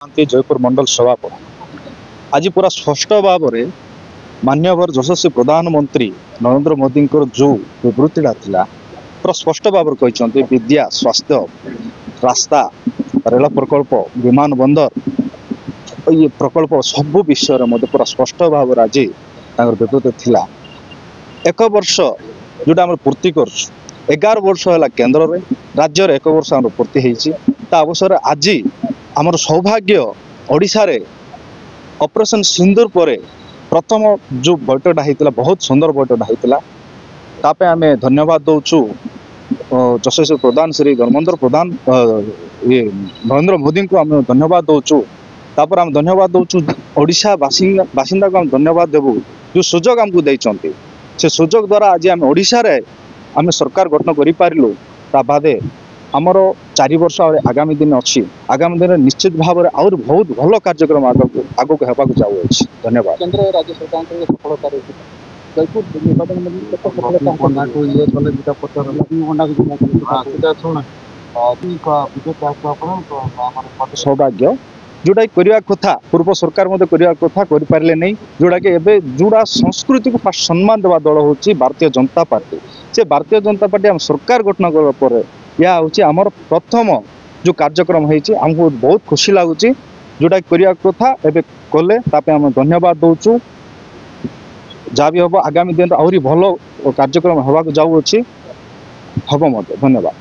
जयपुर मंडल सभापति आज पूरा स्पष्ट भाव में मान्यवर यशस्वी प्रधानमंत्री नरेंद्र मोदी जो विवृत्तिटा था पूरा स्पष्ट भाव में कहते विद्या स्वास्थ्य रास्ता रेल प्रकल्प विमान बंदर ये प्रकल्प सबू विषय में पूरा स्पष्ट भाव में आज विवृत्ति थिला। एक वर्ष जोटा आम पूर्ति कर 11 वर्ष है केन्द्र में राज्य एक वर्ष आम पूर्ति होती अवसर आज आमर सौभाग्य ओडिशा रे ऑपरेशन सिंदूर पर प्रथम जो बैठकटा होता बहुत सुंदर बैठकटा होता तापे आम धन्यवाद दौचु यशस्वी प्रधान श्री धर्मेंद्र प्रधान ये नरेंद्र मोदी को आम धन्यवाद दौचु तापर आम धन्यवाद दौचु ओडिशा बासिंदा को आम धन्यवाद देवु जो सुजोग आमको देइचंती से सुजोग द्वारा आज आम ओडिशा रे आम सरकार गठन करि पारिलु ता बादे आमर 4 वर्ष आगामी दिन अच्छी आगामी दिन निश्चित भाव में आउर बहुत भल कार्यक्रम आगक होगा जाऊँगी। धन्यवाद। केंद्र राज्य सरकार सफलता रही जयपुर सौभाग्य जोटा करने कथा पूर्व सरकार मत करने कथा कर पारे नहीं जोटा कि एवं जोड़ा संस्कृति को फास्ट सम्मान देवा दल हूँ भारतीय जनता पार्टी से भारतीय जनता पार्टी आम सरकार गठन कर यह हूँ आमर प्रथम जो कार्यक्रम होमको बहुत खुशी लगुच जोटा करने कथा एवं कले आम धन्यवाद दौचु जहाँ भी हम आगामी दिन आहरी भल कार्यक्रम होगा जाऊँगी हम धन्यवाद।